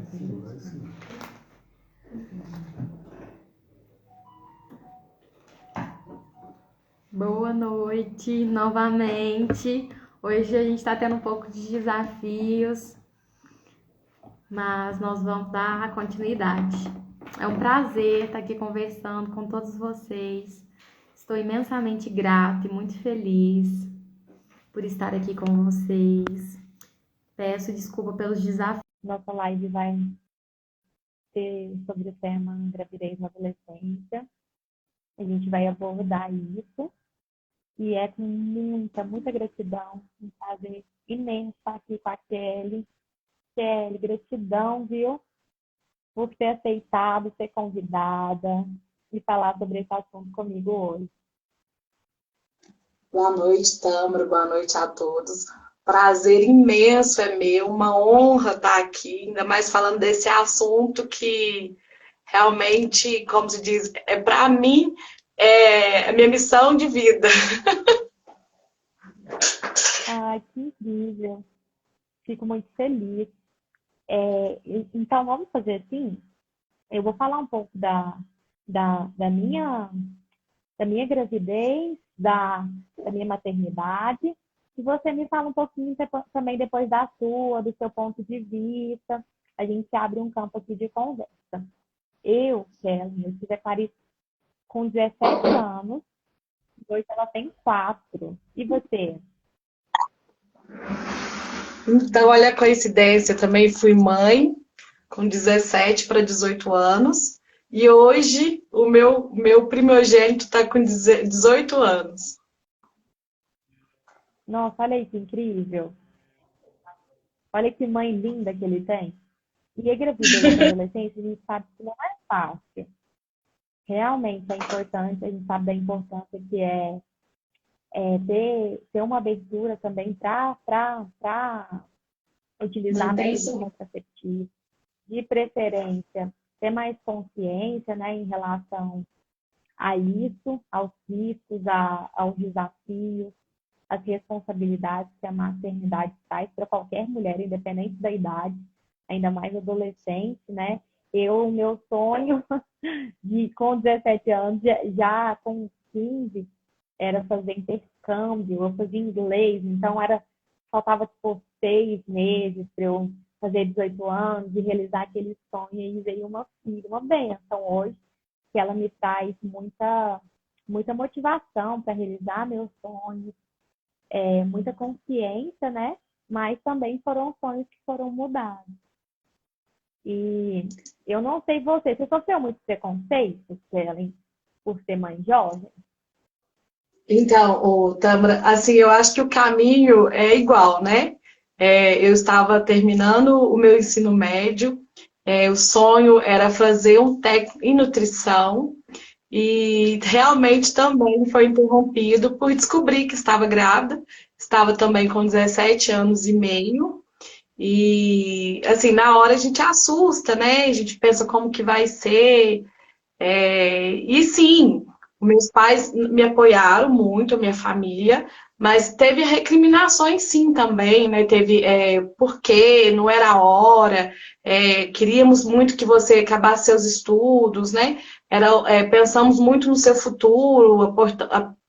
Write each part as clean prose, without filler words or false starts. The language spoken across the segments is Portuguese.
Sim, vai sim. Boa noite, novamente. Hoje a gente está tendo um pouco de desafios, mas nós vamos dar continuidade. É um prazer estar aqui conversando com todos vocês. Estou imensamente grata e muito feliz por estar aqui com vocês. Peço desculpa pelos desafios. Nossa live vai ser sobre o tema gravidez na adolescência. A gente vai abordar isso. E é com muita gratidão, um prazer imenso estar aqui com a Kelly. Kelly, gratidão, viu? Por ter aceitado ser convidada e falar sobre esse assunto comigo hoje. Boa noite, Tâmara. Boa noite a todos. Prazer imenso é meu, uma honra estar aqui, ainda mais falando desse assunto que realmente, como se diz, para mim, é a minha missão de vida. Ai, que incrível. Fico muito feliz. Então, vamos fazer assim? Eu vou falar um pouco da minha gravidez, da minha maternidade, e você me fala um pouquinho também depois do seu ponto de vista. A gente abre um campo aqui de conversa. Kelly, eu tive a Clarice com 17 anos, hoje ela tem 4. E você? Então, olha a coincidência, eu também fui mãe com 17 para 18 anos, e hoje o meu primogênito está com 18 anos. Nossa, olha aí que incrível. Olha que mãe linda que ele tem. E a gravidez na adolescência, a gente sabe que não é fácil. Realmente é importante, a gente sabe da importância que ter uma abertura também para utilizar métodos contraceptivos, de preferência, ter mais consciência, né, em relação a isso, aos riscos, aos desafios, às responsabilidades que a maternidade traz para qualquer mulher, independente da idade, ainda mais adolescente, né? O meu sonho com 17 anos, já com 15, era fazer intercâmbio, eu fazia inglês, então faltava tipo 6 meses para eu fazer 18 anos e realizar aquele sonho, e veio uma filha, uma bênção hoje, que ela me traz muita motivação para realizar meus sonhos, muita consciência, né? Mas também foram sonhos que foram mudados. E eu não sei você sofreu muito preconceito, Kellen, por ser mãe jovem? Então, Tamara, assim, eu acho que o caminho é igual, né? Eu estava terminando o meu ensino médio, o sonho era fazer um técnico em nutrição e realmente também foi interrompido por descobrir que estava grávida, estava também com 17 anos e meio e, assim, na hora a gente assusta, né? A gente pensa como que vai ser, e sim, meus pais me apoiaram muito, a minha família, mas teve recriminações sim também, né? Teve por quê, não era a hora, queríamos muito que você acabasse seus estudos, né? Pensamos muito no seu futuro,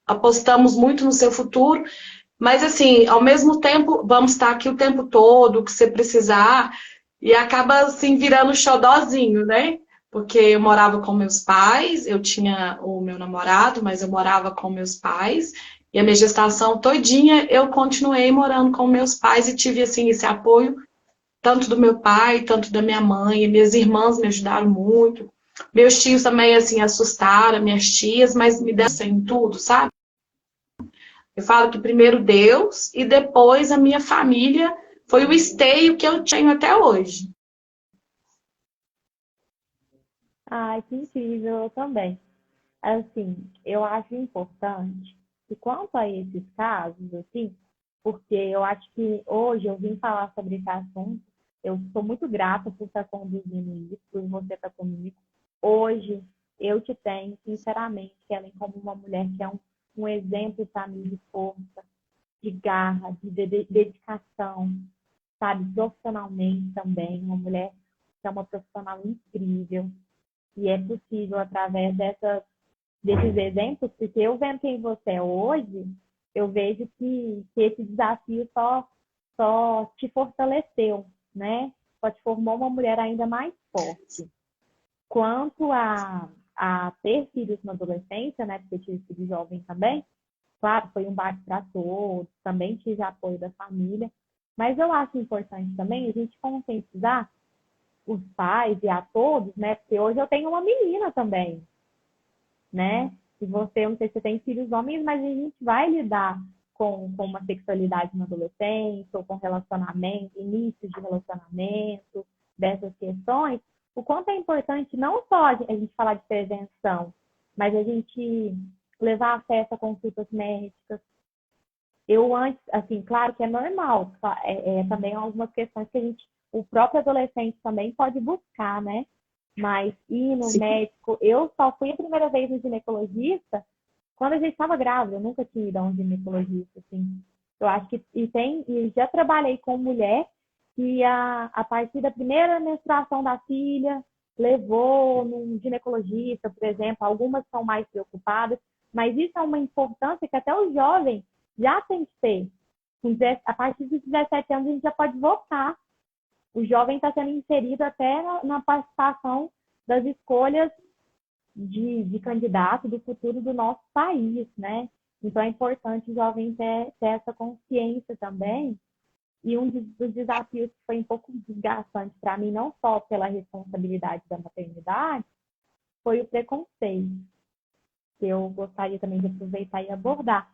apostamos muito no seu futuro, mas assim, ao mesmo tempo, vamos estar aqui o tempo todo, o que você precisar, e acaba assim virando xodózinho, né? Porque eu morava com meus pais, eu tinha o meu namorado, mas eu morava com meus pais, e a minha gestação todinha eu continuei morando com meus pais e tive assim esse apoio tanto do meu pai, tanto da minha mãe, e minhas irmãs me ajudaram muito. Meus tios também assim assustaram, minhas tias, mas me deram em tudo, sabe? Eu falo que primeiro Deus e depois a minha família foi o esteio que eu tenho até hoje. Ai, que incrível, eu também. Assim, eu acho importante que quanto a esses casos, assim, porque eu acho que hoje eu vim falar sobre esse assunto, eu sou muito grata por estar conduzindo isso, por você estar comigo. Hoje eu te tenho, sinceramente, Ellen, como uma mulher que é um exemplo para mim de força, de garra, de dedicação, sabe, profissionalmente também, uma mulher que é uma profissional incrível. E é possível através desses exemplos, porque eu vendo quem você é hoje, eu vejo que esse desafio só te fortaleceu, né? Só te formou uma mulher ainda mais forte. Quanto a ter filhos na adolescência, né? Porque eu tive filho jovem também, claro, foi um baque para todos, também tive apoio da família, mas eu acho importante também a gente conscientizar os pais e a todos, né? Porque hoje eu tenho uma menina também, né? Se você, eu não sei se você tem filhos homens, mas a gente vai lidar com uma sexualidade na adolescência, ou com relacionamento, início de relacionamento, dessas questões, o quanto é importante não só a gente falar de prevenção, mas a gente levar acesso a consultas médicas. Eu antes, assim, claro que é normal, também algumas questões que o próprio adolescente também pode buscar, né? Mas ir no Sim. médico, eu só fui a primeira vez no ginecologista quando a gente estava grávida, eu nunca tinha ido a um ginecologista, assim. Eu acho que, e já trabalhei com mulher que a partir da primeira menstruação da filha, levou num ginecologista, por exemplo, algumas são mais preocupadas, mas isso é uma importância que até os jovens já tem que ter. A partir dos 17 anos a gente já pode votar. O jovem está sendo inserido até na participação das escolhas de candidato do futuro do nosso país, né? Então é importante o jovem ter essa consciência também. E um dos desafios que foi um pouco desgastante para mim, não só pela responsabilidade da maternidade, foi o preconceito, que eu gostaria também de aproveitar e abordar.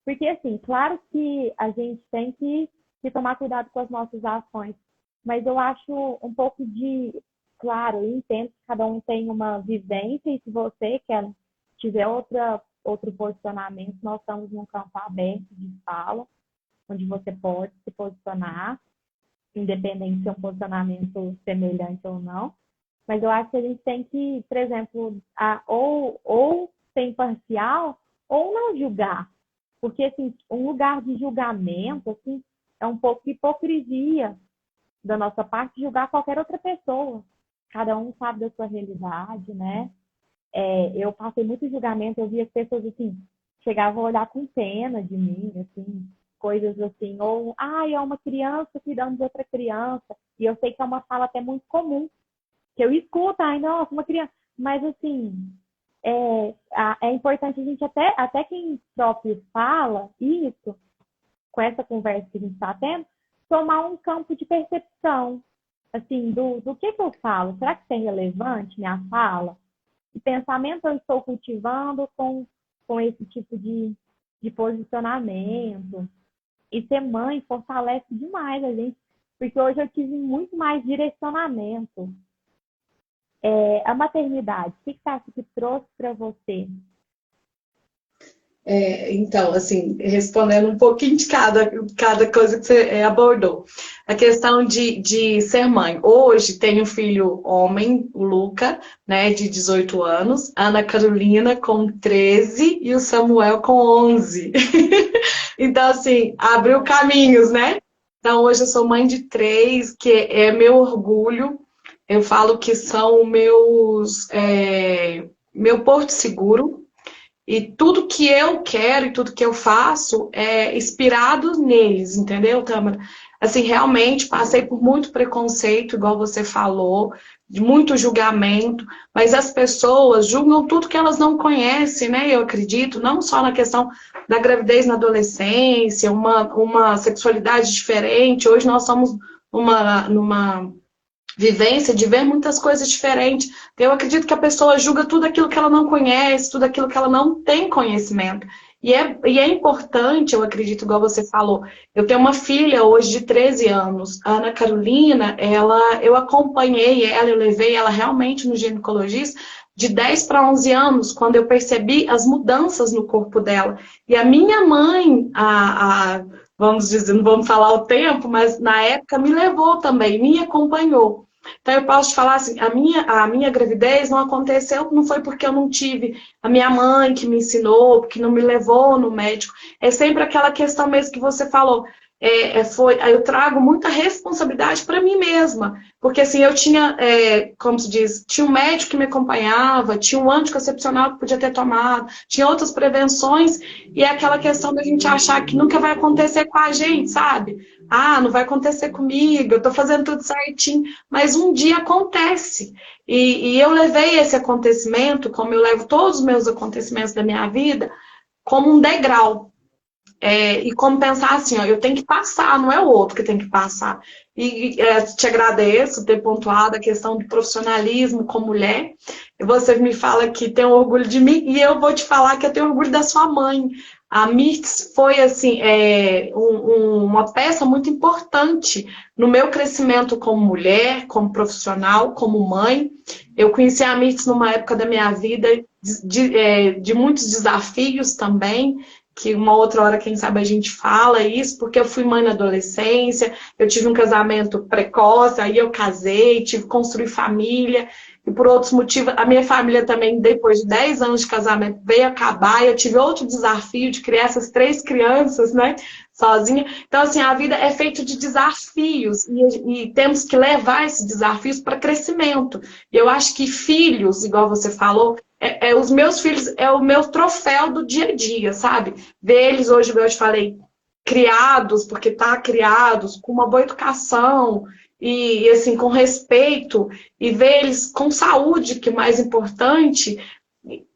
Porque, assim, claro que a gente tem que tomar cuidado com as nossas ações, mas eu acho um pouco claro, eu entendo que cada um tem uma vivência e se você tiver outro posicionamento, nós estamos num campo aberto de fala, onde você pode se posicionar, independente se é um posicionamento semelhante ou não. Mas eu acho que a gente tem que, por exemplo, ou ser imparcial ou não julgar. Porque, assim, um lugar de julgamento, assim, é um pouco de hipocrisia da nossa parte julgar qualquer outra pessoa. Cada um sabe da sua realidade, né? Eu passei muito julgamento, eu via as pessoas, assim, chegavam a olhar com pena de mim, assim, coisas assim, ou, é uma criança cuidando de outra criança, e eu sei que é uma fala até muito comum, que eu escuto, nossa, uma criança, mas assim, é importante a gente, até quem próprio fala isso, com essa conversa que a gente está tendo, tomar um campo de percepção, assim, do que eu falo, será que isso é relevante, minha fala? Que pensamento eu estou cultivando com esse tipo de posicionamento? E ser mãe fortalece demais a gente, porque hoje eu tive muito mais direcionamento. A maternidade, o que você acha que trouxe para você? Então, assim, respondendo um pouquinho de cada coisa que você abordou. A questão de ser mãe. Hoje tenho um filho homem, o Luca, né, de 18 anos, a Ana Carolina com 13 e o Samuel com 11. Então, assim, abriu caminhos, né? Então, hoje eu sou mãe de 3, que é meu orgulho. Eu falo que são meu porto seguro. E tudo que eu quero e tudo que eu faço é inspirado neles, entendeu, Tamara? Assim, realmente passei por muito preconceito, igual você falou, de muito julgamento, mas as pessoas julgam tudo que elas não conhecem, né? Eu acredito, não só na questão da gravidez na adolescência, uma sexualidade diferente. Hoje nós somos numa vivência de ver muitas coisas diferentes. Eu acredito que a pessoa julga tudo aquilo que ela não conhece, tudo aquilo que ela não tem conhecimento. E é importante, eu acredito, igual você falou, eu tenho uma filha hoje de 13 anos, a Ana Carolina, eu acompanhei ela, eu levei ela realmente no ginecologista de 10 para 11 anos, quando eu percebi as mudanças no corpo dela. E a minha mãe, vamos dizer, não vamos falar o tempo, mas na época me levou também, me acompanhou. Então eu posso te falar assim, a minha gravidez não aconteceu, não foi porque eu não tive a minha mãe que me ensinou, que não me levou no médico. É sempre aquela questão mesmo que você falou. aí eu trago muita responsabilidade para mim mesma. Porque assim, eu tinha, como se diz, tinha um médico que me acompanhava, tinha um anticoncepcional que podia ter tomado, tinha outras prevenções, e é aquela questão da gente achar que nunca vai acontecer com a gente, sabe? Ah, não vai acontecer comigo, eu tô fazendo tudo certinho, mas um dia acontece. E eu levei esse acontecimento, como eu levo todos os meus acontecimentos da minha vida, como um degrau. E como pensar assim, ó, eu tenho que passar, não é o outro que tem que passar. Te agradeço ter pontuado a questão do profissionalismo com mulher. E você me fala que tem orgulho de mim, e eu vou te falar que eu tenho orgulho da sua mãe. A Mirtz foi assim, uma peça muito importante no meu crescimento como mulher, como profissional, como mãe. Eu conheci a Mirtz numa época da minha vida de muitos desafios também, que uma outra hora, quem sabe, a gente fala isso, porque eu fui mãe na adolescência, eu tive um casamento precoce, aí eu casei, tive que construir família, e por outros motivos, a minha família também, depois de 10 anos de casamento, veio acabar, e eu tive outro desafio de criar essas 3 crianças, né, sozinha. Então, assim, a vida é feita de desafios, e temos que levar esses desafios para crescimento. E eu acho que filhos, igual você falou, os meus filhos é o meu troféu do dia a dia, sabe? Ver eles hoje, como eu te falei, criados, porque tá criados, com uma boa educação e assim, com respeito, e ver eles com saúde, que é o mais importante,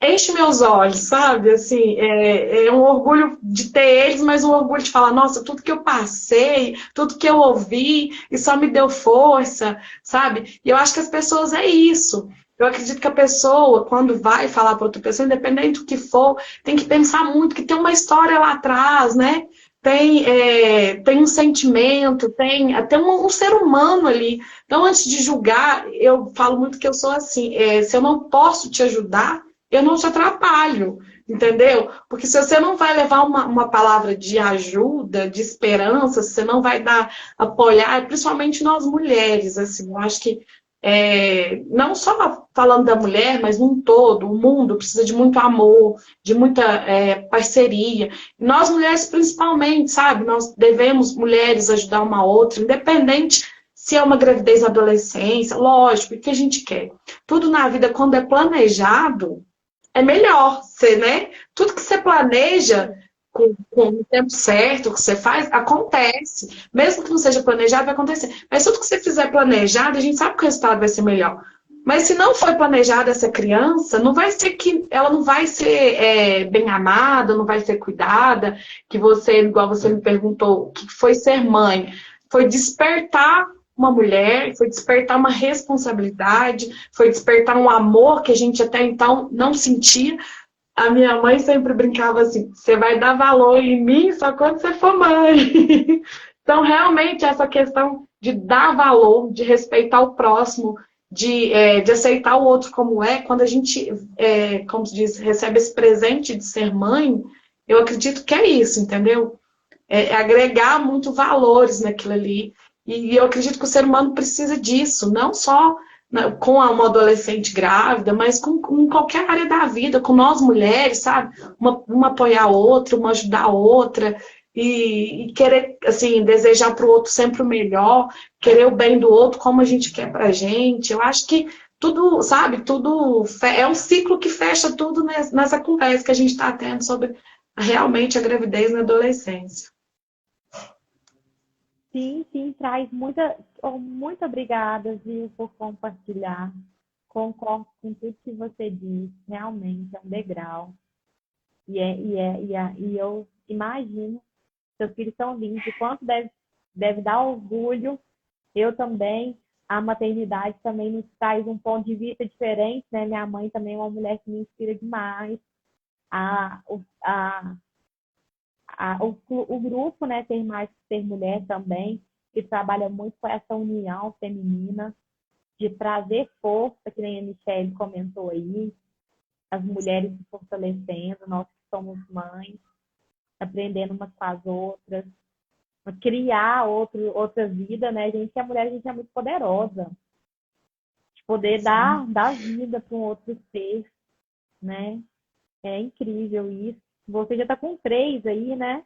enche meus olhos, sabe? Assim, é um orgulho de ter eles, mas um orgulho de falar, nossa, tudo que eu passei, tudo que eu ouvi, e só me deu força, sabe? E eu acho que as pessoas é isso. Eu acredito que a pessoa, quando vai falar para outra pessoa, independente do que for, tem que pensar muito, que tem uma história lá atrás, né? Tem um sentimento, tem até um ser humano ali. Então, antes de julgar, eu falo muito que eu sou assim, se eu não posso te ajudar, eu não te atrapalho, entendeu? Porque se você não vai levar uma palavra de ajuda, de esperança, se você não vai apoiar, principalmente nós mulheres, assim, eu acho que não só falando da mulher, mas num todo, o mundo precisa de muito amor, de muita parceria. Nós mulheres principalmente, sabe? Nós devemos, mulheres, ajudar uma a outra, independente se é uma gravidez na adolescência, lógico, o que a gente quer. Tudo na vida, quando é planejado, é melhor, você, né? Tudo que você planeja com o tempo certo, que você faz, acontece. Mesmo que não seja planejado, vai acontecer. Mas tudo que você fizer planejado, a gente sabe que o resultado vai ser melhor. Mas se não foi planejada essa criança, não vai ser que ela não vai ser bem amada, não vai ser cuidada, que você, igual você me perguntou, o que foi ser mãe? Foi despertar uma mulher, foi despertar uma responsabilidade, foi despertar um amor que a gente até então não sentia. A minha mãe sempre brincava assim: você vai dar valor em mim só quando você for mãe. Então, realmente, essa questão de dar valor, de respeitar o próximo, de aceitar o outro como é, quando a gente, como se diz, recebe esse presente de ser mãe, eu acredito que é isso, entendeu? Agregar muito valores naquilo ali. E eu acredito que o ser humano precisa disso, não só com uma adolescente grávida, mas com qualquer área da vida, com nós mulheres, sabe? Uma apoiar a outra, uma ajudar a outra, e querer, assim, desejar para o outro sempre o melhor, querer o bem do outro como a gente quer para a gente. Eu acho que tudo, sabe, tudo é um ciclo que fecha tudo nessa conversa que a gente está tendo sobre realmente a gravidez na adolescência. Sim, sim, traz muita. Oh, muito obrigada, viu, por compartilhar. Concordo com tudo que você disse. Realmente é um degrau. E eu imagino, seus filhos são 20, quanto deve dar orgulho. Eu também. A maternidade também nos traz um ponto de vista diferente, né? Minha mãe também é uma mulher que me inspira demais. A, o- a, o grupo, né, Ter Mais Que Ser Mulher também, que trabalha muito com essa união feminina, de trazer força, que nem a Michelle comentou aí, as mulheres se fortalecendo, nós que somos mães, aprendendo umas com as outras, criar outra vida, né? A gente é muito poderosa, de poder dar vida para um outro ser, né? É incrível isso. Você já está com 3 aí, né?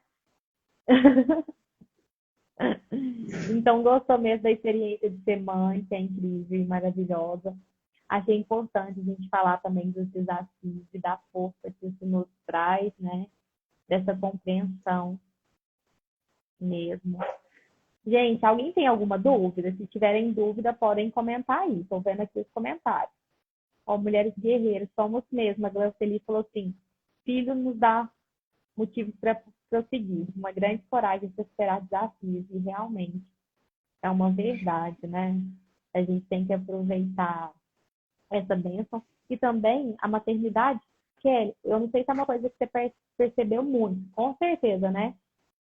Então, gostou mesmo da experiência de ser mãe, que é incrível e maravilhosa. Achei importante a gente falar também dos desafios e da força que isso nos traz, né? Dessa compreensão mesmo. Gente, alguém tem alguma dúvida? Se tiverem dúvida, podem comentar aí. Estou vendo aqui os comentários. Ó, mulheres guerreiras, somos mesmo. A Glauceli falou assim: filho nos dá motivos para prosseguir, uma grande coragem para superar desafios. E realmente é uma verdade, né? A gente tem que aproveitar essa bênção. E também a maternidade, Kelly, eu não sei se é uma coisa que você percebeu muito, com certeza, né?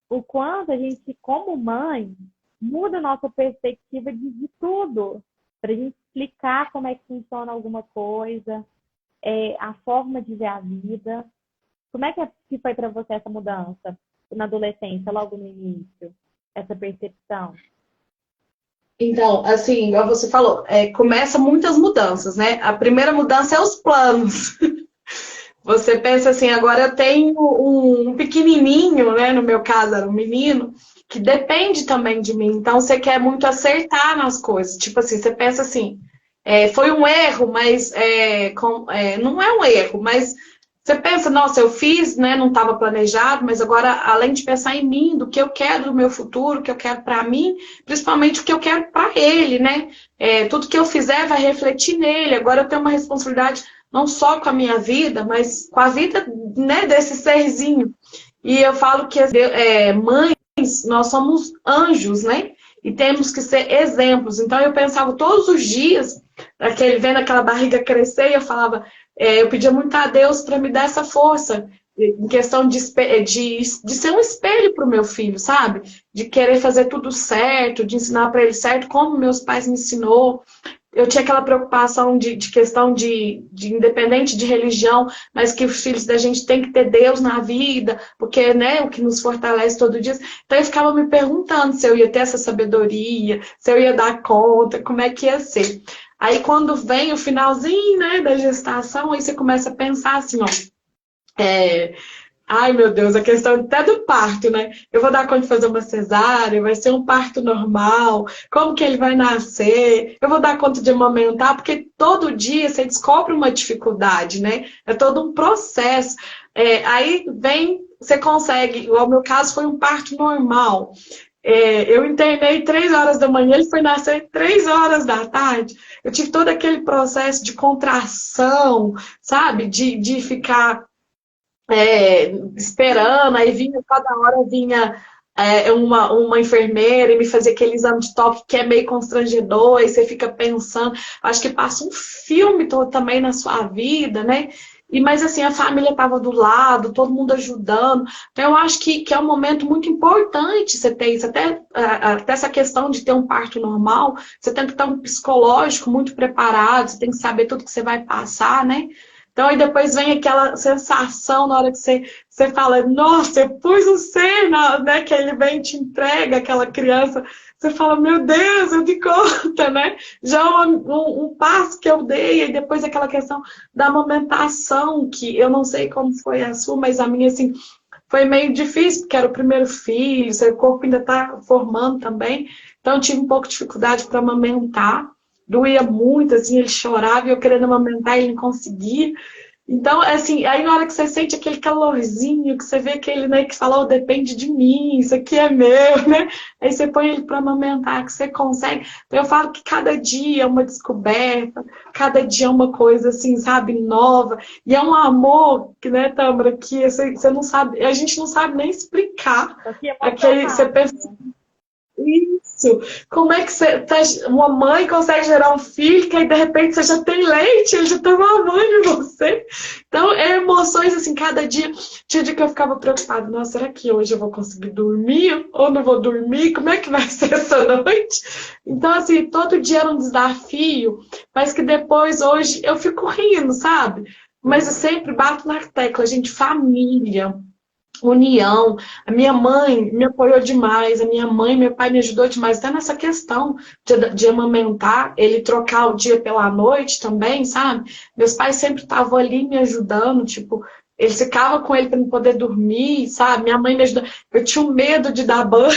O quanto a gente, como mãe, muda a nossa perspectiva de tudo. Para a gente explicar como é que funciona alguma coisa, a forma de ver a vida. Como é que foi para você essa mudança na adolescência, logo no início? Essa percepção? Então, assim, igual você falou, começa muitas mudanças, né? A primeira mudança é os planos. Você pensa assim, agora eu tenho um pequenininho, né? No meu caso era um menino, que depende também de mim. Então você quer muito acertar nas coisas. Tipo assim, você pensa assim, foi um erro, mas não é um erro, mas você pensa, nossa, eu fiz, né? Não estava planejado, mas agora, além de pensar em mim, do que eu quero do meu futuro, o que eu quero para mim, principalmente o que eu quero para ele, né? Tudo que eu fizer vai refletir nele. Agora eu tenho uma responsabilidade não só com a minha vida, mas com a vida, né, desse serzinho. E eu falo que mães, nós somos anjos, né? E temos que ser exemplos. Então eu pensava todos os dias, vendo aquela barriga crescer, eu falava, eu pedia muito a Deus para me dar essa força, em questão de ser um espelho para o meu filho, sabe? De querer fazer tudo certo, de ensinar para ele certo, como meus pais me ensinou. Eu tinha aquela preocupação de questão de independente de religião, mas que os filhos da gente tem que ter Deus na vida, porque, né, o que nos fortalece todo dia. Então eu ficava me perguntando se eu ia ter essa sabedoria, se eu ia dar conta, como é que ia ser. Aí quando vem o finalzinho, né, da gestação, aí você começa a pensar assim, ó, ai, meu Deus, a questão até do parto, né? Eu vou dar conta de fazer uma cesárea, vai ser um parto normal, como que ele vai nascer? Eu vou dar conta de amamentar, porque todo dia você descobre uma dificuldade, né? É todo um processo. Aí vem, você consegue, igual o meu caso foi um parto normal. Eu internei 3 horas da manhã, ele foi nascer 3 horas da tarde. Eu tive todo aquele processo de contração, sabe? De ficar esperando, aí vinha, cada hora vinha uma enfermeira e me fazia aquele exame de toque que é meio constrangedor, aí você fica pensando, acho que passa um filme todo também na sua vida, né? Mas assim, a família estava do lado, todo mundo ajudando. Então, eu acho que é um momento muito importante você ter isso. Até essa questão de ter um parto normal, você tem que estar um psicológico muito preparado, você tem que saber tudo que você vai passar, né? Então, aí depois vem aquela sensação na hora que você fala, nossa, eu pus um ser, né? Que ele vem e te entrega aquela criança. Você fala, meu Deus, eu dei conta, né? Já um passo que eu dei, e depois aquela questão da amamentação, que eu não sei como foi a sua, mas a minha, assim, foi meio difícil, porque era o primeiro filho, seu corpo ainda está formando também. Então, eu tive um pouco de dificuldade para amamentar. Doía muito, assim, ele chorava e eu querendo amamentar, ele não conseguia. Então, assim, aí na hora que você sente aquele calorzinho, que você vê aquele, né, que fala, oh, depende de mim, isso aqui é meu, né? Aí você põe ele para amamentar, que você consegue. Então, eu falo que cada dia é uma descoberta, cada dia é uma coisa, assim, sabe, nova. E é um amor, que, né, Tâmara, que você não sabe, a gente não sabe nem explicar. Você pensa, isso. Como é que uma mãe consegue gerar um filho que aí de repente você já tem leite, ele já tá mamando em você? Então, emoções assim, cada dia. Tinha dia que eu ficava preocupada, nossa, será que hoje eu vou conseguir dormir ou não vou dormir? Como é que vai ser essa noite? Então, assim, todo dia era um desafio, mas que depois, hoje, eu fico rindo, sabe? Mas eu sempre bato na tecla, gente, família, união. A minha mãe me apoiou demais, a minha mãe e meu pai me ajudou demais, até nessa questão de amamentar, ele trocar o dia pela noite também, sabe? Meus pais sempre estavam ali me ajudando, tipo, eles ficavam com ele para não poder dormir, sabe? Minha mãe me ajudou. Eu tinha um medo de dar banho.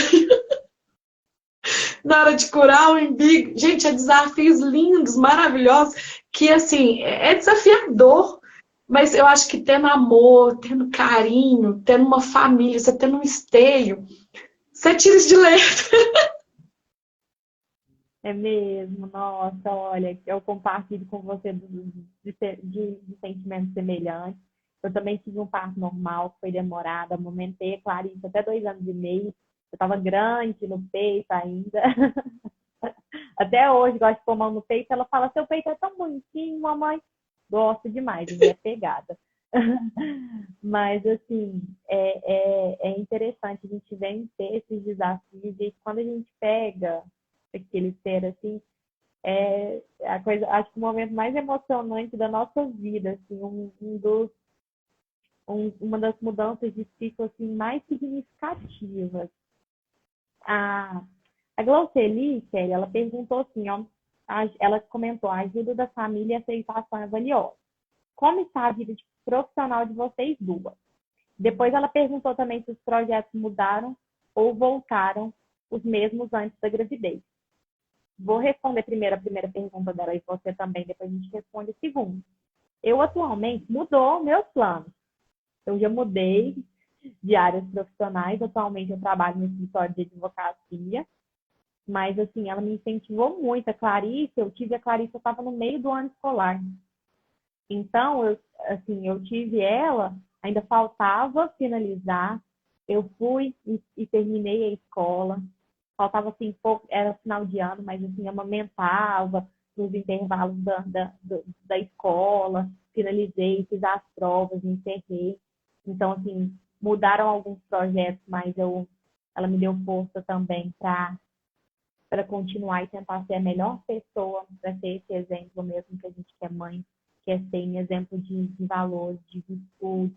na hora de curar o umbigo. Gente, é desafios lindos, maravilhosos, que assim, é desafiador. Mas eu acho que tendo amor, tendo carinho, tendo uma família, você tendo um esteio, você tira isso de letra. É mesmo, nossa, olha, eu compartilho com você de sentimentos semelhantes. Eu também tive um parto normal, foi demorado, amamentei a Clarice até 2 anos e meio. Eu estava grande no peito ainda. Até hoje, gosto de pôr mão no peito. Ela fala, seu peito é tão bonitinho, mamãe. Gosto demais, é pegada. Mas, assim, é interessante a gente vencer esses desafios. E quando a gente pega aquele ser, assim, é a coisa, acho que o momento mais emocionante da nossa vida, assim, uma das mudanças de ciclo, assim, mais significativas. A Glauceli, Kelly, ela perguntou assim, ó, ela comentou, a ajuda da família e aceitação é valiosa. Como está a vida profissional de vocês duas? Depois ela perguntou também se os projetos mudaram ou voltaram os mesmos antes da gravidez. Vou responder primeiro a primeira pergunta dela e você também, depois a gente responde a segunda. Eu atualmente mudou meus planos. Eu já mudei de áreas profissionais, atualmente eu trabalho no escritório de advocacia, mas assim, ela me incentivou muito. A Clarice, eu estava no meio do ano escolar. Então, eu tive ela, ainda faltava finalizar, eu fui e terminei a escola, faltava assim, pouco, era final de ano, mas assim, amamentava nos intervalos da escola, finalizei, fiz as provas, encerrei. Então, assim, mudaram alguns projetos, mas ela me deu força também para continuar e tentar ser a melhor pessoa, para ter esse exemplo mesmo que a gente que é mãe, quer ser em exemplo de valor, de virtude,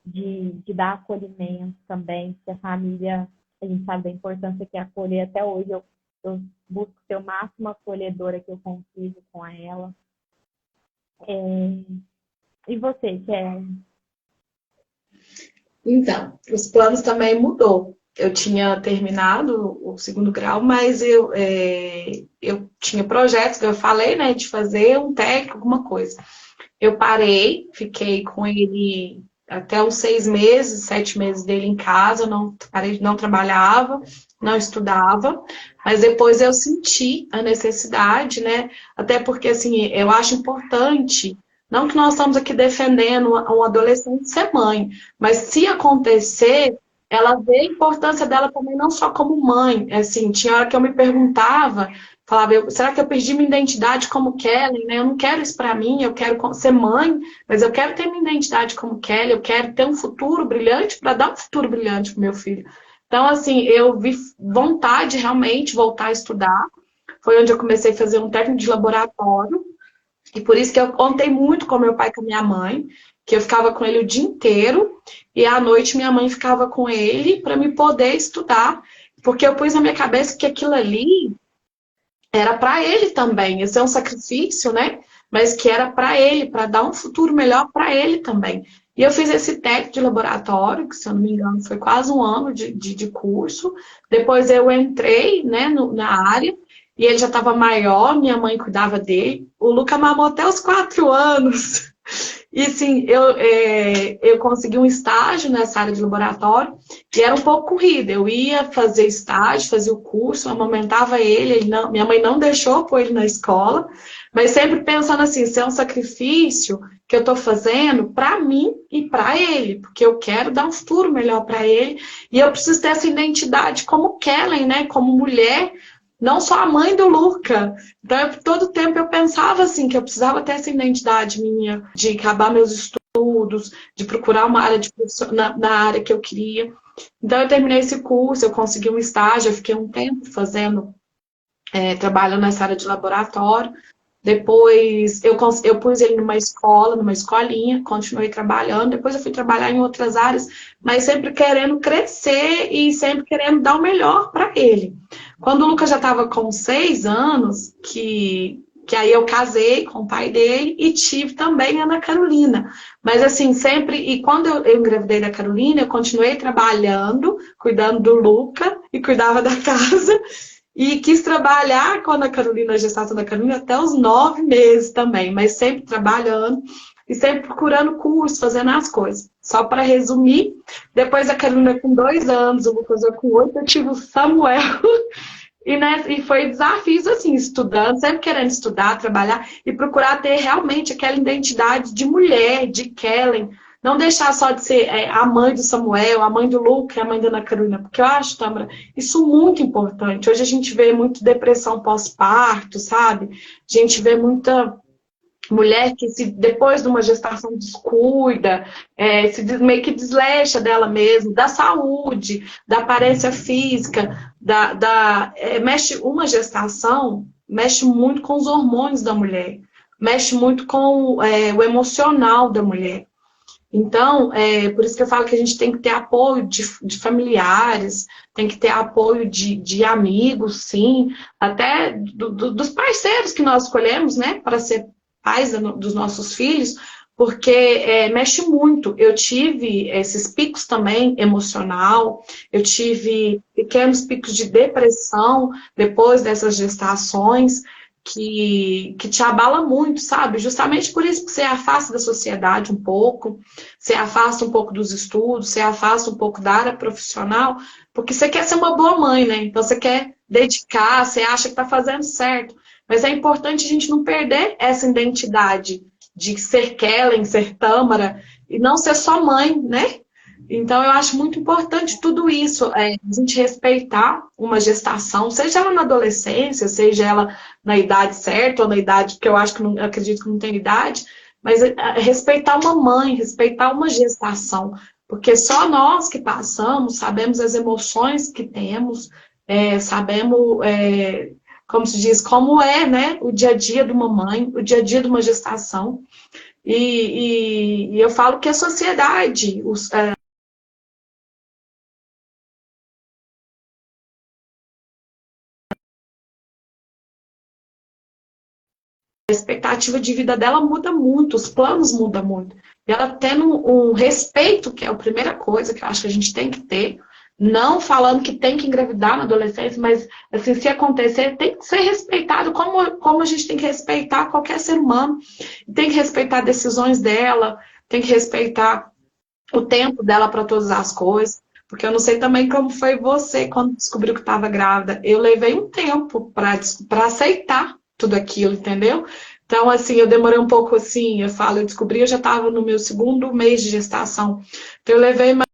de dar acolhimento também, que a família, a gente sabe da importância que é acolher. Até hoje eu busco ser o máximo acolhedora que eu consigo com ela. E você, quer? Então, os planos também mudou. Eu tinha terminado o segundo grau, mas eu tinha projetos que eu falei, né, de fazer um técnico, alguma coisa. Eu parei, fiquei com ele até uns 6 meses, 7 meses dele em casa, parei, não trabalhava, não estudava, mas depois eu senti a necessidade, né? Até porque, assim, eu acho importante, não que nós estamos aqui defendendo um adolescente ser mãe, mas se acontecer, ela vê a importância dela também, não só como mãe. Assim, tinha hora que eu me perguntava, falava, será que eu perdi minha identidade como Kelly, né? Eu não quero isso para mim, eu quero ser mãe, mas eu quero ter minha identidade como Kelly, eu quero ter um futuro brilhante para dar um futuro brilhante para meu filho. Então, assim, eu vi vontade realmente voltar a estudar. Foi onde eu comecei a fazer um técnico de laboratório. E por isso que eu contei muito com meu pai e com a minha mãe, que eu ficava com ele o dia inteiro e à noite minha mãe ficava com ele para me poder estudar, porque eu pus na minha cabeça que aquilo ali era para ele também. Esse é um sacrifício, né? Mas que era para ele, para dar um futuro melhor para ele também. E eu fiz esse técnico de laboratório, que se eu não me engano foi quase um ano de curso. Depois eu entrei, né, na área e ele já estava maior, minha mãe cuidava dele. O Luca mamou até os 4 anos. E assim, eu consegui um estágio nessa área de laboratório e era um pouco corrida. Eu ia fazer estágio, fazia o curso, amamentava ele, minha mãe não deixou pôr ele na escola, mas sempre pensando assim, isso é um sacrifício que eu estou fazendo para mim e para ele, porque eu quero dar um futuro melhor para ele e eu preciso ter essa identidade como Kellen, né, como mulher, não só a mãe do Luca. Então, todo tempo eu pensava assim, que eu precisava ter essa identidade minha, de acabar meus estudos, de procurar uma área na área que eu queria. Então, eu terminei esse curso, eu consegui um estágio, eu fiquei um tempo trabalhando nessa área de laboratório. Depois, eu pus ele numa escola, numa escolinha, continuei trabalhando. Depois eu fui trabalhar em outras áreas, mas sempre querendo crescer e sempre querendo dar o melhor para ele. Quando o Lucas já estava com 6 anos, que aí eu casei com o pai dele e tive também a Ana Carolina. Mas assim, sempre... E quando eu engravidei da Carolina, eu continuei trabalhando, cuidando do Luca e cuidava da casa. E quis trabalhar com a Ana Carolina, a gestação da Carolina, até os 9 meses também, mas sempre trabalhando e sempre procurando curso, fazendo as coisas. Só para resumir, depois da Carolina com 2 anos, o Lucas com 8, eu tive o Samuel. E foi desafios assim, estudando, sempre querendo estudar, trabalhar e procurar ter realmente aquela identidade de mulher, de Kellen. Não deixar só de ser a mãe do Samuel, a mãe do Luca, a mãe da Ana Carolina, porque eu acho, Tamara, isso muito importante. Hoje a gente vê muito depressão pós-parto, sabe? A gente vê muita mulher que depois de uma gestação descuida, meio que desleixa dela mesma, da saúde, da aparência física, mexe uma gestação, mexe muito com os hormônios da mulher, mexe muito com o emocional da mulher. Então, por isso que eu falo que a gente tem que ter apoio de familiares, tem que ter apoio de amigos, sim, até dos parceiros que nós escolhemos, né, para ser pais dos nossos filhos, porque mexe muito. Eu tive esses picos também emocional, eu tive pequenos picos de depressão depois dessas gestações, que te abala muito, sabe? Justamente por isso que você afasta da sociedade um pouco, você afasta um pouco dos estudos, você afasta um pouco da área profissional, porque você quer ser uma boa mãe, né? Então você quer dedicar, você acha que está fazendo certo. Mas é importante a gente não perder essa identidade de ser Kellen, ser Tâmara, e não ser só mãe, né? Então, eu acho muito importante tudo isso, a gente respeitar uma gestação, seja ela na adolescência, seja ela na idade certa ou na idade, que eu acho que não, acredito que não tem idade, mas respeitar uma mãe, respeitar uma gestação, porque só nós que passamos sabemos as emoções que temos, sabemos, como se diz, como é, né, o dia a dia de uma mãe, o dia a dia de uma gestação. E eu falo que a sociedade, a expectativa de vida dela muda muito, os planos mudam muito. E ela tendo um respeito, que é a primeira coisa que eu acho que a gente tem que ter, não falando que tem que engravidar na adolescência, mas assim, se acontecer, tem que ser respeitado como a gente tem que respeitar qualquer ser humano. Tem que respeitar decisões dela, tem que respeitar o tempo dela para todas as coisas. Porque eu não sei também como foi você quando descobriu que estava grávida. Eu levei um tempo para aceitar tudo aquilo, entendeu? Então, assim, eu demorei um pouco assim, eu descobri, eu já estava no meu segundo mês de gestação. Então, eu levei mais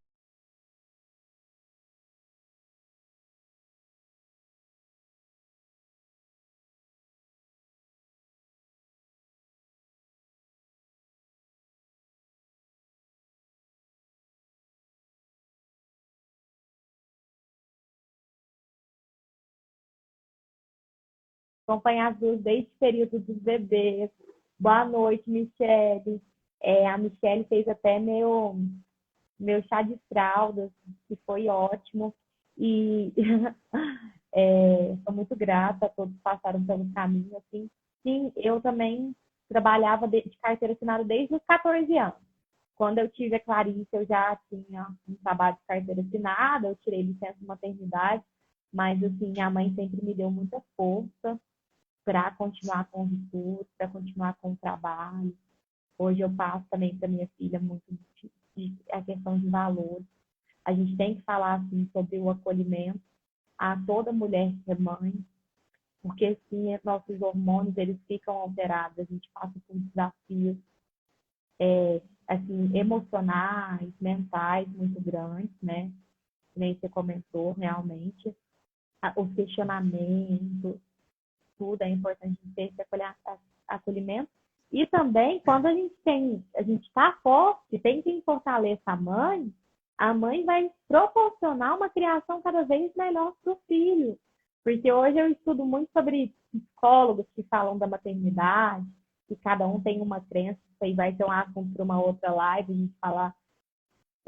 Acompanhar as duas desde o período dos bebês. Boa noite, Michele. A Michele fez até meu chá de fraldas, que foi ótimo. E sou muito grata a todos que passaram pelo caminho. Assim. Sim, eu também trabalhava de carteira assinada desde os 14 anos. Quando eu tive a Clarice, eu já tinha um trabalho de carteira assinada, eu tirei licença maternidade, mas assim, minha mãe sempre me deu muita força para continuar com os estudos, para continuar com o trabalho. Hoje eu passo também para minha filha muito a questão de valores. A gente tem que falar assim sobre o acolhimento a toda mulher que é mãe, porque sim, nossos hormônios eles ficam alterados, a gente passa por desafios assim emocionais, mentais muito grandes, né? Nem você comentou realmente, os questionamentos, tudo é importante ter esse acolhimento. E também, quando a gente está forte, tem quem fortaleça a mãe vai proporcionar uma criação cada vez melhor para o filho. Porque hoje eu estudo muito sobre psicólogos que falam da maternidade, que cada um tem uma crença, isso aí vai ter um assunto para uma outra live, a gente falar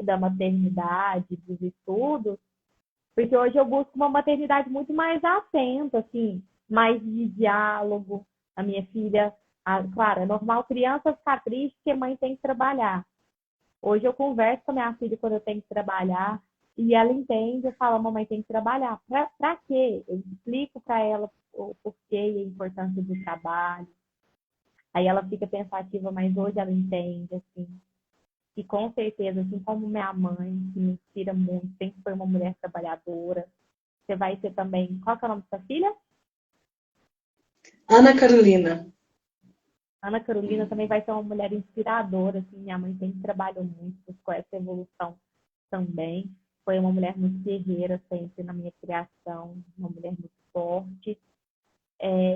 da maternidade, dos estudos, porque hoje eu busco uma maternidade muito mais atenta, assim, mais de diálogo. A minha filha, claro, é normal criança ficar triste porque a mãe tem que trabalhar. Hoje eu converso com a minha filha quando eu tenho que trabalhar. E ela entende e fala, mamãe tem que trabalhar. Pra quê? Eu explico para ela o porquê e a importância do trabalho. Aí ela fica pensativa, mas hoje ela entende, assim. E com certeza, assim como minha mãe, que me inspira muito, sempre foi uma mulher trabalhadora. Você vai ser também. Qual que é o nome da sua filha? Ana Carolina. Ana Carolina também vai ser uma mulher inspiradora, assim. Minha mãe sempre trabalhou muito com essa evolução também. Foi uma mulher muito guerreira sempre na minha criação, uma mulher muito forte.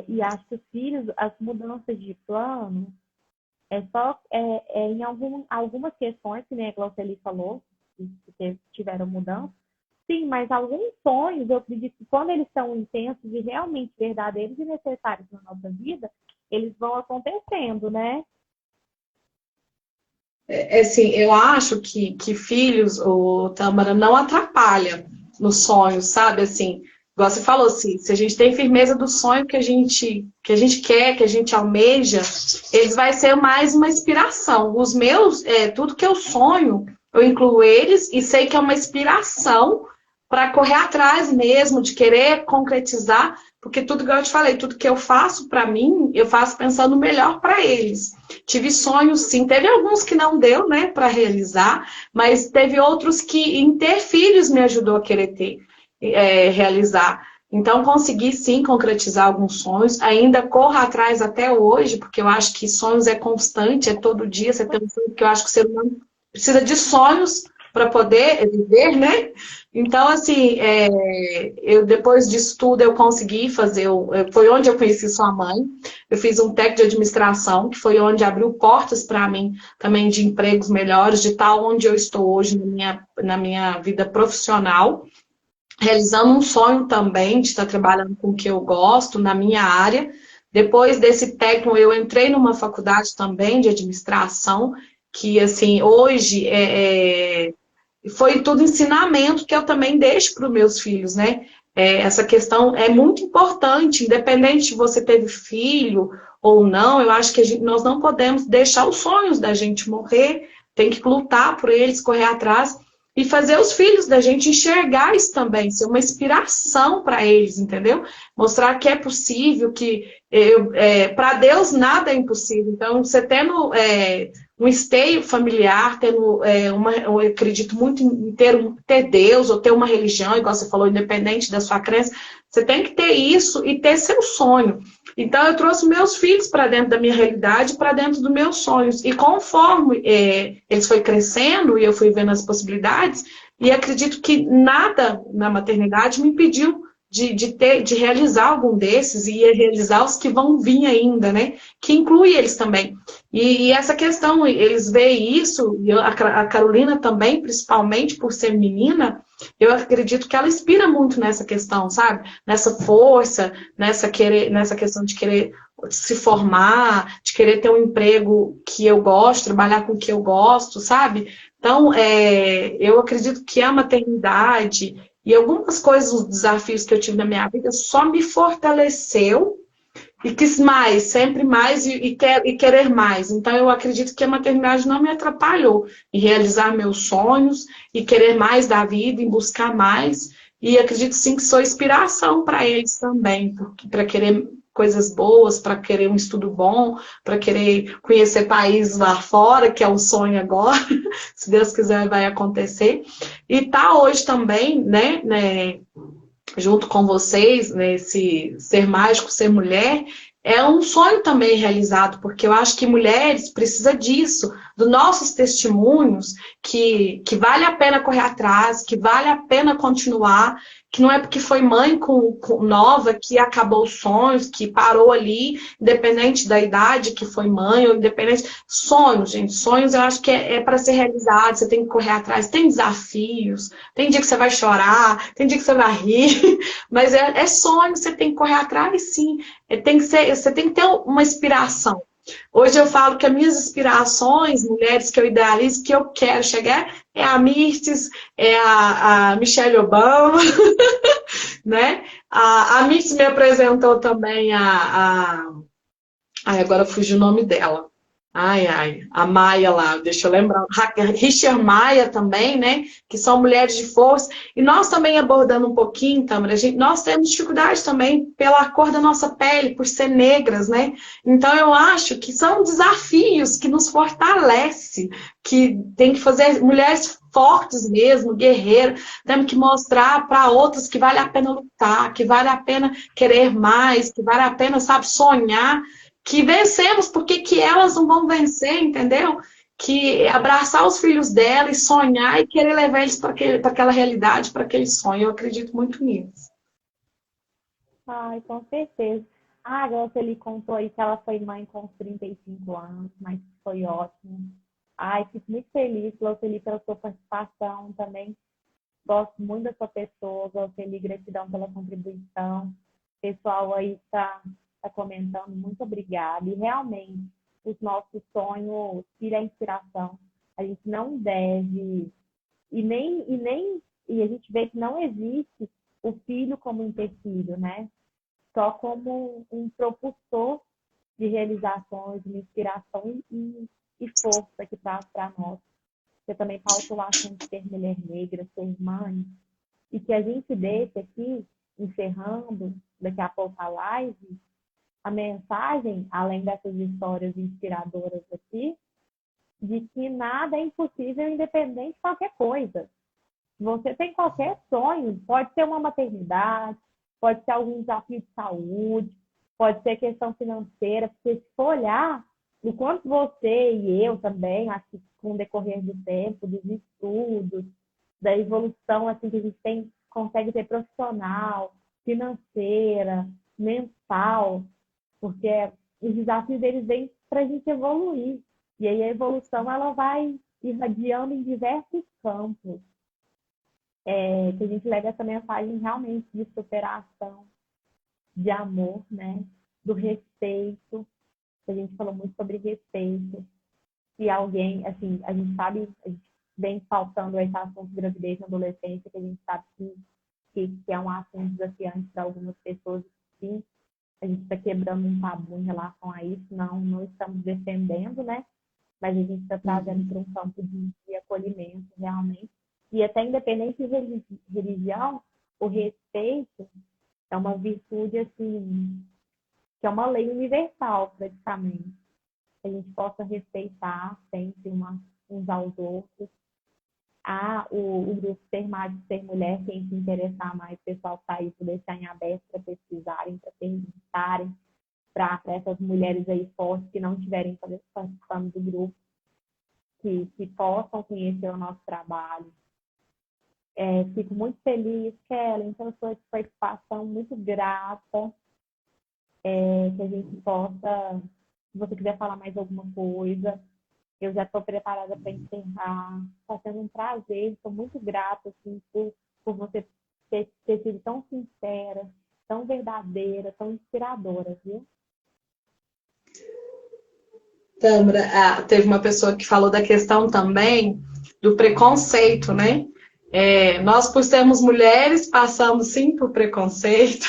E acho que os filhos, as mudanças de plano, em algumas questões, que nem a Glauceli falou, que tiveram mudança. Sim, mas alguns sonhos, eu acredito que quando eles são intensos e realmente verdadeiros e necessários na nossa vida, eles vão acontecendo, né? Assim, eu acho que filhos, o Tâmara, não atrapalha nos sonhos, sabe? Assim, igual você falou, assim, se a gente tem firmeza do sonho que a gente quer, que a gente almeja, eles vai ser mais uma inspiração. Os meus, tudo que eu sonho, eu incluo eles e sei que é uma inspiração para correr atrás mesmo, de querer concretizar, porque tudo que eu te falei, tudo que eu faço para mim, eu faço pensando melhor para eles. Tive sonhos, sim. Teve alguns que não deu, né, para realizar, mas teve outros que em ter filhos me ajudou a querer realizar. Então, consegui sim concretizar alguns sonhos. Ainda corro atrás até hoje, porque eu acho que sonhos é constante, é todo dia você tem um sonho, porque eu acho que o ser humano precisa de sonhos para poder viver, né? Então, assim, eu depois disso tudo eu consegui fazer, foi onde eu conheci sua mãe. Eu fiz um técnico de administração, que foi onde abriu portas para mim também de empregos melhores, de tal onde eu estou hoje na minha vida profissional, realizando um sonho também de estar trabalhando com o que eu gosto, na minha área. Depois desse técnico, eu entrei numa faculdade também de administração, que, assim, hoje foi tudo ensinamento que eu também deixo para os meus filhos, né? Essa questão é muito importante, independente de você ter filho ou não, eu acho que nós não podemos deixar os sonhos da gente morrer, tem que lutar por eles, correr atrás e fazer os filhos da gente enxergar isso também, ser uma inspiração para eles, entendeu? Mostrar que é possível, que para Deus nada é impossível. Então, você tendo um esteio familiar, tendo eu acredito muito em ter Deus ou ter uma religião, igual você falou, independente da sua crença, você tem que ter isso e ter seu sonho. Então, eu trouxe meus filhos para dentro da minha realidade, para dentro dos meus sonhos. E conforme eles foram crescendo e eu fui vendo as possibilidades, e acredito que nada na maternidade me impediu de realizar algum desses e realizar os que vão vir ainda, né? Que inclui eles também. E essa questão, eles veem isso, e a Carolina também, principalmente por ser menina, eu acredito que ela inspira muito nessa questão, sabe? Nessa força, nessa questão de querer se formar, de querer ter um emprego que eu gosto, trabalhar com o que eu gosto, sabe? Então, eu acredito que a maternidade e algumas coisas, os desafios que eu tive na minha vida, só me fortaleceu e quis mais, sempre mais e querer mais. Então, eu acredito que a maternidade não me atrapalhou em realizar meus sonhos e querer mais da vida, em buscar mais. E acredito sim que sou inspiração para eles também, para querer coisas boas, para querer um estudo bom, para querer conhecer países lá fora, que é o sonho agora, se Deus quiser vai acontecer. E tá hoje também, né junto com vocês, nesse ser mágico, ser mulher, é um sonho também realizado, porque eu acho que mulheres precisam disso, dos nossos testemunhos, que vale a pena correr atrás, que vale a pena continuar, que não é porque foi mãe nova que acabou os sonhos, que parou ali, independente da idade que foi mãe, ou independente. Sonhos, gente, sonhos eu acho que é para ser realizado, você tem que correr atrás, tem desafios, tem dia que você vai chorar, tem dia que você vai rir, mas é sonho, você tem que correr atrás, sim. Você tem que ter uma inspiração. Hoje eu falo que as minhas inspirações, mulheres que eu idealizo, que eu quero chegar, é a Mirtes, é a Michelle Obama, né? A Mirtes me apresentou também ai, agora fugiu o nome dela. Ai, ai, a Maia lá, deixa eu lembrar, Richard Maia também, né? Que são mulheres de força. E nós também abordando um pouquinho, Tamara, nós temos dificuldade também pela cor da nossa pele, por ser negras, né? Então eu acho que são desafios que nos fortalecem, que tem que fazer mulheres fortes mesmo, guerreiras, temos que mostrar para outras que vale a pena lutar, que vale a pena querer mais, que vale a pena, sabe, sonhar que vencemos, porque que elas não vão vencer, entendeu? Que abraçar os filhos dela e sonhar e querer levar eles para aquela realidade, para aquele sonho. Eu acredito muito nisso. Ai, com certeza. Ah, a Roseli contou aí que ela foi mãe com uns 35 anos, mas foi ótimo. Ai, fico muito feliz, Roseli, pela sua participação também. Gosto muito da sua pessoa, Roseli, gratidão pela contribuição. O pessoal aí tá comentando, muito obrigada. E realmente, os nossos sonhos e a inspiração, a gente não deve, e a gente vê que não existe o filho como empecilho, né? Só como um propulsor de realizações, de inspiração e força que traz para nós. Você também pautou o assunto de ser mulher negra, ser mãe, e que a gente deixa aqui, encerrando daqui a pouco a live, a mensagem, além dessas histórias inspiradoras aqui, de que nada é impossível independente de qualquer coisa. Você tem qualquer sonho, pode ser uma maternidade, pode ser algum desafio de saúde, pode ser questão financeira, porque se for olhar, o quanto você e eu também, acho que com o decorrer do tempo, dos estudos, da evolução assim que a gente tem, consegue ter profissional, financeira, mental, porque os desafios deles vêm para a gente evoluir. E aí a evolução ela vai irradiando em diversos campos. Que a gente leva essa mensagem realmente de superação, de amor, né? Do respeito. A gente falou muito sobre respeito. Se alguém, assim, a gente sabe, a gente vem faltando esse assunto de gravidez na adolescência, que a gente sabe que é um assunto desafiante para algumas pessoas, sim. A gente está quebrando um tabu em relação a isso, não estamos defendendo, né? Mas a gente está trazendo para um campo de acolhimento, realmente. E até independente de religião, o respeito é uma virtude, assim, que é uma lei universal, praticamente. Que a gente possa respeitar sempre uns aos outros. O grupo Ser Mais de Ser Mulher, quem se interessar mais, o pessoal está aí para deixar em aberto para pesquisarem, para perguntarem, para essas mulheres aí fortes que não estiverem participando do grupo, que possam conhecer o nosso trabalho. Fico muito feliz, Kellen, pela sua participação, muito grata, que a gente possa, se você quiser falar mais alguma coisa, eu já estou preparada para encerrar. Está sendo um prazer, estou muito grata assim, por você ter sido tão sincera, tão verdadeira, tão inspiradora, viu? Tâmara, teve uma pessoa que falou da questão também do preconceito, né? Nós, por sermos mulheres, passamos sim por preconceito.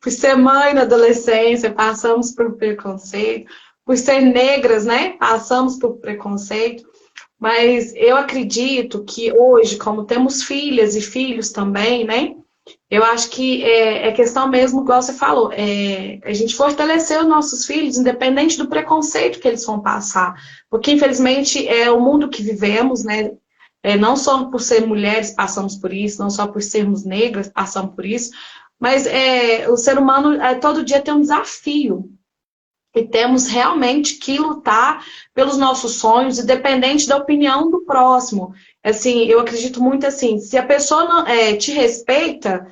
Por ser mãe na adolescência, passamos por preconceito. Por ser negras, né? Passamos por preconceito. Mas eu acredito que hoje, como temos filhas e filhos também, né? Eu acho que é questão mesmo, igual você falou, a gente fortalecer os nossos filhos, independente do preconceito que eles vão passar. Porque, infelizmente, é o mundo que vivemos, né? Não só por ser mulheres passamos por isso, não só por sermos negras passamos por isso, mas o ser humano todo dia tem um desafio. E temos realmente que lutar pelos nossos sonhos, independente da opinião do próximo. Assim, eu acredito muito assim, se a pessoa não, te respeita,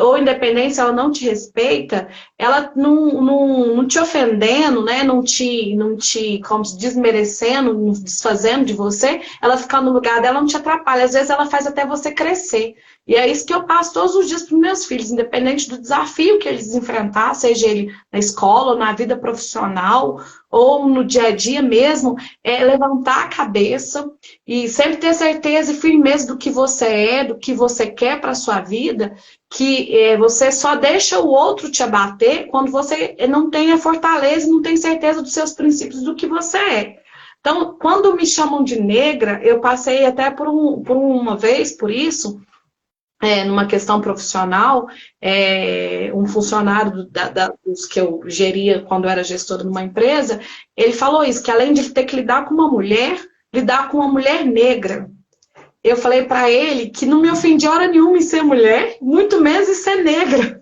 ou independente se ela não te respeita, ela não te ofendendo, né? Não te como se desmerecendo, desfazendo de você, ela ficar no lugar dela não te atrapalha. Às vezes ela faz até você crescer. E é isso que eu passo todos os dias para os meus filhos, independente do desafio que eles enfrentar, seja ele na escola, ou na vida profissional, ou no dia a dia mesmo, levantar a cabeça e sempre ter certeza e firmeza do que você é, do que você quer para a sua vida, que você só deixa o outro te abater quando você não tem a fortaleza, não tem certeza dos seus princípios, do que você é. Então, quando me chamam de negra, eu passei até por uma vez por isso, numa questão profissional, um funcionário dos que eu geria quando eu era gestora numa empresa, ele falou isso, que além de ter que lidar com uma mulher, lidar com uma mulher negra. Eu falei para ele que não me ofendia hora nenhuma em ser mulher, muito menos em ser negra.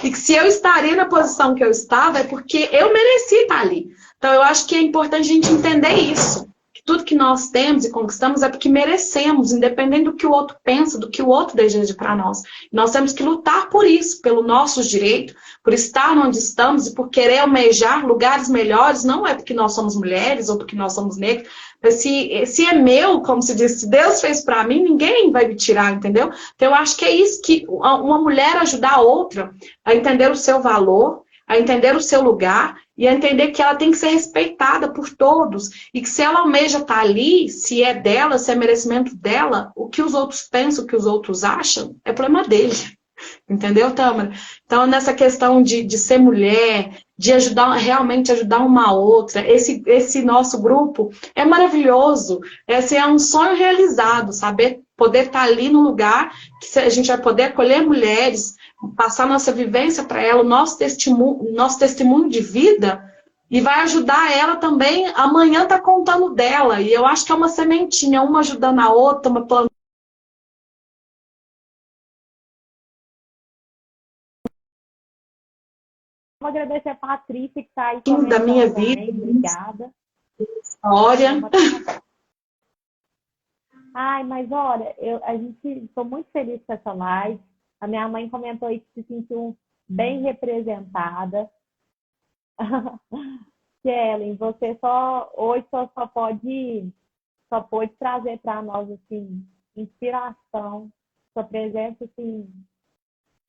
E que se eu estaria na posição que eu estava, é porque eu mereci estar ali. Então, eu acho que é importante a gente entender isso. Que tudo que nós temos e conquistamos é porque merecemos, independente do que o outro pensa, do que o outro deseja para nós. Nós temos que lutar por isso, pelo nossos direitos, por estar onde estamos e por querer almejar lugares melhores, não é porque nós somos mulheres ou porque nós somos negros. Se é meu, como se diz, se Deus fez para mim, ninguém vai me tirar, entendeu? Então, eu acho que é isso, que uma mulher ajudar a outra a entender o seu valor, a entender o seu lugar e a entender que ela tem que ser respeitada por todos e que se ela almeja estar ali, se é dela, se é merecimento dela, o que os outros pensam, o que os outros acham, é problema dele. Entendeu, Tâmara? Então, nessa questão de ser mulher, de ajudar, realmente ajudar uma a outra, esse nosso grupo é maravilhoso. Esse é um sonho realizado, saber poder estar ali no lugar que a gente vai poder acolher mulheres, passar nossa vivência para ela, nosso testemunho de vida, e vai ajudar ela também. Amanhã tá contando dela. E eu acho que é uma sementinha, uma ajudando a outra, uma plantando. Vou agradecer a Patrícia que está aí Da minha comentando vida, também. Obrigada. história. Ai, mas olha, a gente estou muito feliz com essa live. A minha mãe comentou aí que se sentiu bem representada. Kellen, você hoje só pôde trazer para nós assim inspiração. Sua presença assim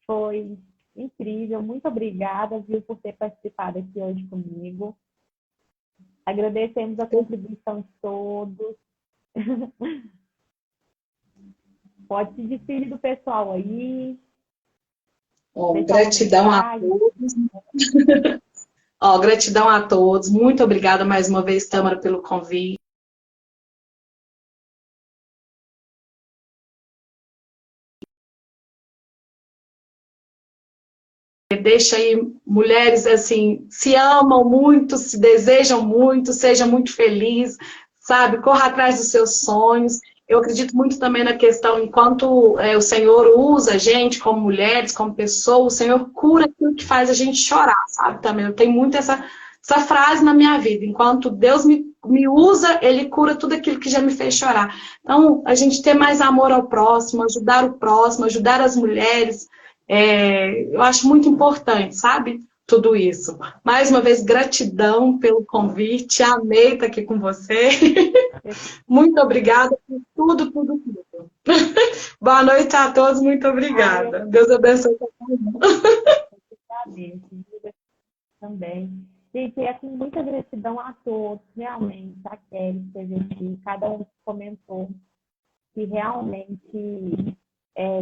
foi incrível. Muito obrigada, viu, por ter participado aqui hoje comigo. Agradecemos a contribuição de todos. Pode se despedir do pessoal aí. Gratidão a todos. Gratidão a todos. Muito obrigada mais uma vez, Tâmara, pelo convite. Deixa aí mulheres assim, se amam muito, se desejam muito, seja muito feliz, sabe? Corra atrás dos seus sonhos. Eu acredito muito também na questão, enquanto o Senhor usa a gente como mulheres, como pessoas, o Senhor cura aquilo que faz a gente chorar, sabe? Também eu tenho muito essa frase na minha vida. Enquanto Deus me usa, Ele cura tudo aquilo que já me fez chorar. Então, a gente ter mais amor ao próximo, ajudar o próximo, ajudar as mulheres, eu acho muito importante, sabe? Tudo isso. Mais uma vez, gratidão pelo convite. Amei estar aqui com você. Muito obrigada por tudo, tudo, tudo. Boa noite a todos, muito obrigada. Deus abençoe todo mundo. Também. Gente, com muita gratidão a todos, realmente, a Kelly que esteve aqui, cada um comentou que realmente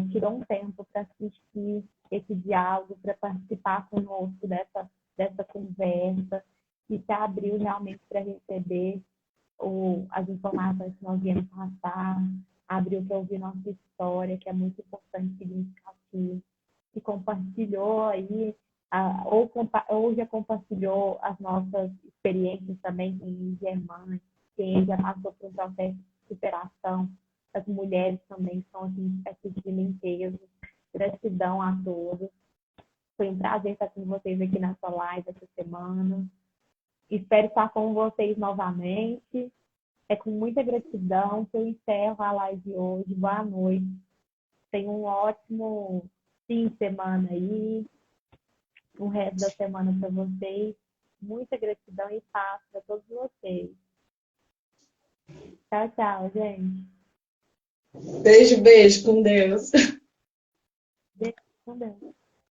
tirou um tempo para assistir esse diálogo, para participar conosco dessa conversa, e se abriu realmente para receber as informações que nós viemos passar, abriu para ouvir nossa história, que é muito importante, significativo, que compartilhou aí, ou já compartilhou as nossas experiências também com irmãs, quem já passou por um processo de superação, as mulheres também são assim, espécies de limpeza. Gratidão a todos. Foi um prazer estar com vocês aqui nessa live essa semana. Espero estar com vocês novamente. É com muita gratidão que eu encerro a live de hoje. Boa noite. Tenham um ótimo fim de semana aí. O resto da semana para vocês. Muita gratidão e paz para todos vocês. Tchau, tchau, gente. Beijo, beijo, com Deus. Beijo, com Deus.